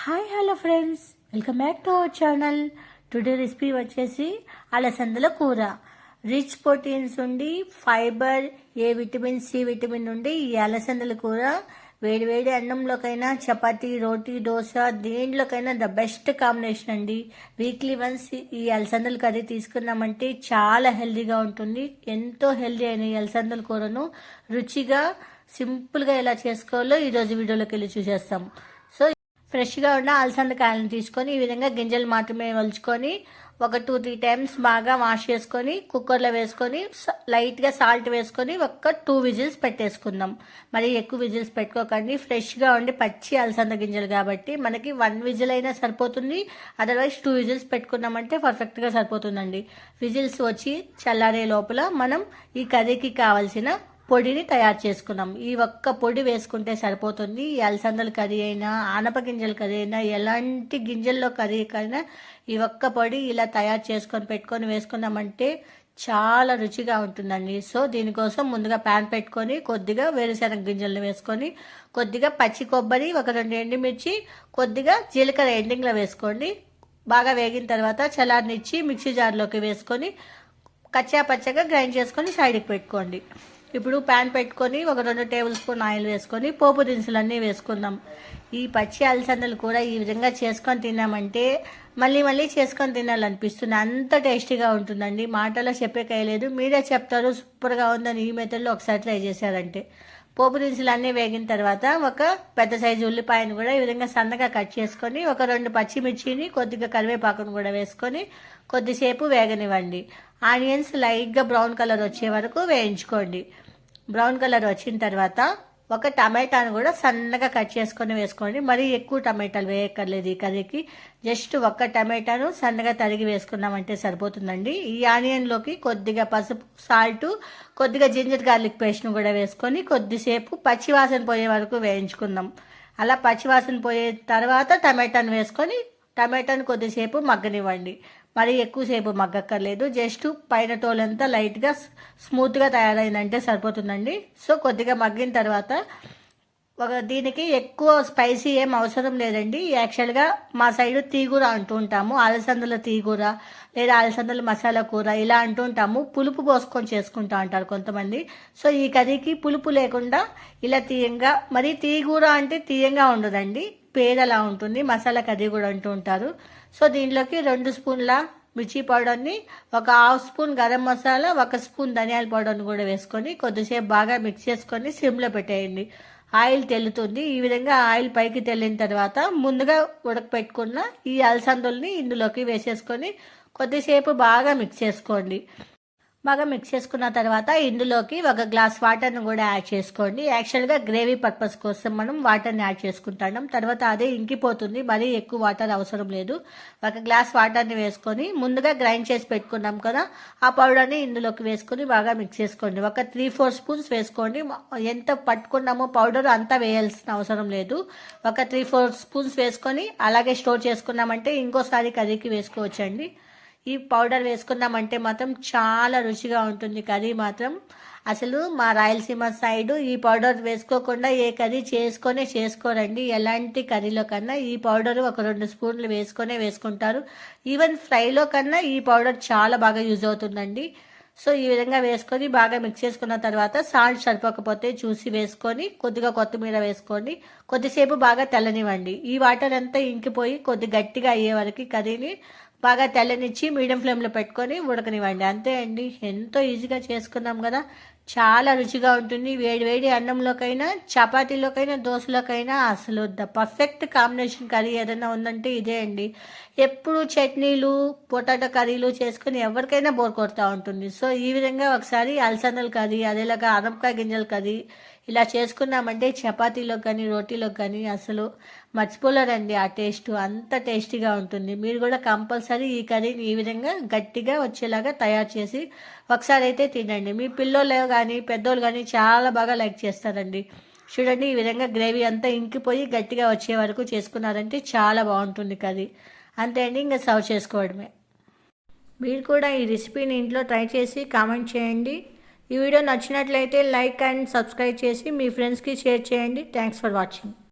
Hi hello friends, welcome back to our channel. Today recipe వచ్చేసి అలసందల కూర. Rich proteins ఉండి fiber, A vitamin, C vitamin ఉండి ఈ అలసందల కూర వేడి అన్నంలోకైనా, చపాతీ, రోటీ, దోశ దేంట్లోకైనా ద బెస్ట్ కాంబినేషన్ అండి. వీక్లీ వన్స్ ఈ అలసందల కర్రీ తీసుకున్నామంటే చాలా హెల్తీగా ఉంటుంది. ఎంతో హెల్తీ అయిన ఈ అలసందల కూరను రుచిగా సింపుల్గా ఎలా చేసుకోవాలో ఈరోజు వీడియోలోకి వెళ్ళి చూసేస్తాం. సో ఫ్రెష్గా ఉన్న అలసంద కాయలను తీసుకొని ఈ విధంగా గింజలు మాత్రమే వలుచుకొని ఒక 2-3 టైమ్స్ బాగా వాష్ చేసుకొని కుక్కర్లో వేసుకొని లైట్గా సాల్ట్ వేసుకొని ఒక 2 విజిల్స్ పెట్టేసుకుందాం. మరి ఎక్కువ విజిల్స్ పెట్టుకోకండి. ఫ్రెష్గా ఉండి పచ్చి అలసంద గింజలు కాబట్టి మనకి 1 విజిల్ అయినా సరిపోతుంది. అదర్వైజ్ 2 విజిల్స్ పెట్టుకున్నామంటే పర్ఫెక్ట్గా సరిపోతుందండి. విజిల్స్ వచ్చి చల్లారే లోపల మనం ఈ కర్రీకి కావాల్సిన పొడిని తయారు చేసుకున్నాం. ఈ ఒక్క పొడి వేసుకుంటే సరిపోతుంది. ఈ అలసందల కర్రీ అయినా, ఆనప గింజల కర్రీ అయినా, ఎలాంటి గింజల్లో కర్రీ అయినా ఈ ఒక్క పొడి ఇలా తయారు చేసుకొని పెట్టుకొని వేసుకున్నామంటే చాలా రుచిగా ఉంటుందండి. సో దీనికోసం ముందుగా ప్యాన్ పెట్టుకొని కొద్దిగా వేరుశనగ గింజలను వేసుకొని, కొద్దిగా పచ్చి కొబ్బరి, ఒక 2 ఎండుమిర్చి, కొద్దిగా జీలకర్ర ఎండింగ్లో వేసుకోండి. బాగా వేగిన తర్వాత చల్లారనిచ్చి మిక్సీ జార్లోకి వేసుకొని కచ్చా పచ్చగా గ్రైండ్ చేసుకొని సైడ్కి పెట్టుకోండి. ఇప్పుడు ప్యాన్ పెట్టుకొని ఒక 2 టేబుల్ స్పూన్ ఆయిల్ వేసుకొని పోపు దినుసులన్నీ వేసుకుందాం. ఈ పచ్చి అలసందలు కూడా ఈ విధంగా చేసుకొని తిన్నామంటే మళ్ళీ చేసుకొని తినాలనిపిస్తుంది. అంత టేస్టీగా ఉంటుందండి. మాటలో చెప్పే కయలేదు, మీరే చెప్తారు సూపర్గా ఉందని. ఈ మెథడ్లో ఒకసారి ట్రై చేశారంటే. పోపు దినుసులు అన్నీ వేగిన తర్వాత ఒక పెద్ద సైజు ఉల్లిపాయను కూడా ఈ విధంగా సన్నగా కట్ చేసుకొని, ఒక 2 పచ్చిమిర్చిని, కొద్దిగా కరివేపాకును కూడా వేసుకొని కొద్దిసేపు వేగనివ్వండి. ఆనియన్స్ లైట్గా బ్రౌన్ కలర్ వచ్చే వరకు వేయించుకోండి. బ్రౌన్ కలర్ వచ్చిన తర్వాత ఒక టమాటాను కూడా సన్నగా కట్ చేసుకొని వేసుకోండి. మరీ ఎక్కువ టమాటాలు వేయక్కర్లేదు ఈ కర్రీకి. జస్ట్ ఒక్క టమాటాను సన్నగా తరిగి వేసుకున్నామంటే సరిపోతుందండి. ఈ ఆనియన్లోకి కొద్దిగా పసుపు, సాల్ట్, కొద్దిగా జింజర్ గార్లిక్ పేస్ట్ను కూడా వేసుకొని కొద్దిసేపు పచ్చివాసన పోయే వరకు వేయించుకుందాం. అలా పచ్చివాసన పోయే తర్వాత టమాటాను వేసుకొని టమాటాను కొద్దిసేపు మగ్గనివ్వండి. మరి ఎక్కువసేపు మగ్గక్కర్లేదు. జస్ట్ పైన తోలంతా లైట్గా స్మూత్గా తయారైందంటే సరిపోతుందండి. సో కొద్దిగా మగ్గిన తర్వాత దీనికి ఎక్కువ స్పైసీ ఏం అవసరం లేదండి. యాక్చువల్గా మా సైడు తీగూర అంటూ ఉంటాము, అలసందల తీగూర లేదా అలసందల మసాలా కూర ఇలా అంటూ ఉంటాము. పులుపు పోసుకొని చేసుకుంటా అంటారు కొంతమంది. సో ఈ కర్రీకి పులుపు లేకుండా ఇలా తీయంగా, మరి తీగూర అంటే తీయంగా ఉండదండి, పేదలా ఉంటుంది. మసాలా కర్రీ కూడా అంటూ ఉంటారు. సో దీంట్లోకి 2 స్పూన్ల మిర్చి పౌడర్ని, ఒక 1/2 స్పూన్ గరం మసాలా, 1 స్పూన్ ధనియాల పౌడర్ని కూడా వేసుకొని కొద్దిసేపు బాగా మిక్స్ చేసుకొని సిమ్లో పెట్టేయండి. ఆయిల్ తెల్లుతుంది. ఈ విధంగా ఆయిల్ పైకి తెల్లిన తర్వాత ముందుగా ఉడకపెట్టుకున్న ఈ అలసందల్ని ఇందులోకి వేసేసుకొని కొద్దిసేపు బాగా మిక్స్ చేసుకోండి. బాగా మిక్స్ చేసుకున్న తర్వాత ఇందులోకి 1 గ్లాస్ వాటర్ని కూడా యాడ్ చేసుకోండి. యాక్చువల్గా గ్రేవీ పర్పస్ కోసం మనం వాటర్ని యాడ్ చేసుకుంటాం. తర్వాత అదే ఇంకిపోతుంది, మరీ ఎక్కువ వాటర్ అవసరం లేదు. 1 గ్లాస్ వాటర్ని వేసుకొని ముందుగా గ్రైండ్ చేసి పెట్టుకున్నాం కదా, ఆ పౌడర్ని ఇందులోకి వేసుకొని బాగా మిక్స్ చేసుకోండి. ఒక 3-4 స్పూన్స్ వేసుకోండి. ఎంత పట్టుకున్నామో పౌడర్ అంతా వేయాల్సిన అవసరం లేదు. ఒక 3-4 స్పూన్స్ వేసుకొని అలాగే స్టోర్ చేసుకున్నామంటే ఇంకోసారి కర్రీకి వేసుకోవచ్చండి. ఈ పౌడర్ వేసుకున్నామంటే మాత్రం చాలా రుచిగా ఉంటుంది కర్రీ మాత్రం. అసలు మా రాయలసీమ సైడు ఈ పౌడర్ వేసుకోకుండా ఏ కర్రీ చేసుకోరండి. ఎలాంటి కర్రీలో కన్నా ఈ పౌడర్ ఒక 2 స్పూన్లు వేసుకుంటారు. ఈవెన్ ఫ్రైలో కన్నా ఈ పౌడర్ చాలా బాగా యూజ్ అవుతుందండి. సో ఈ విధంగా వేసుకొని బాగా మిక్స్ చేసుకున్న తర్వాత సాల్ట్ సరిపోకపోతే చూసి వేసుకొని కొద్దిగా కొత్తిమీర వేసుకోండి. కొద్దిసేపు బాగా తెల్లనివ్వండి. ఈ వాటర్ అంతా ఇంకిపోయి కొద్ది గట్టిగా అయ్యే వరకు కర్రీని బాగా తెల్లనిచ్చి మీడియం ఫ్లేమ్లో పెట్టుకొని ఉడకనివ్వండి. అంతే అండి, ఎంతో ఈజీగా చేసుకున్నాం కదా. చాలా రుచిగా ఉంటుంది. వేడి అన్నంలోకైనా, చపాతీలోకైనా, దోశలోకైనా అసలు ద పర్ఫెక్ట్ కాంబినేషన్ కర్రీ ఏదైనా ఉందంటే ఇదే అండి. ఎప్పుడు చట్నీలు, పొటాటో కర్రీలు చేసుకుని ఎవరికైనా బోర్ కొడుతూ ఉంటుంది. సో ఈ విధంగా ఒకసారి అలసందల కర్రీ, అదేలాగా ఆనపకాయ గింజల కర్రీ ఇలా చేసుకున్నామంటే చపాతీలో కానీ, రోటీలో కానీ అసలు మర్చిపోలేరండి. ఆ టేస్ట్ అంత టేస్టీగా ఉంటుంది. మీరు కూడా కంపల్సరీ ఈ కర్రీని ఈ విధంగా గట్టిగా వచ్చేలాగా తయారు చేసి ఒకసారి అయితే తినండి. మీ పిల్లలు కానీ పెద్దోళ్ళు కానీ చాలా బాగా లైక్ చేస్తారండి. చూడండి, ఈ విధంగా గ్రేవీ అంతా ఇంకిపోయి గట్టిగా వచ్చే వరకు చేసుకున్నారంటే చాలా బాగుంటుంది కర్రీ. అంతే అండి, ఇంకా సర్వ్ చేసుకోవడమే. మీరు కూడా ఈ రెసిపీని ఇంట్లో ట్రై చేసి కామెంట్ చేయండి. ఈ వీడియో నచ్చినట్లయితే లైక్ అండ్ సబ్స్క్రైబ్ చేసి మీ ఫ్రెండ్స్కి షేర్ చేయండి. Thanks for watching.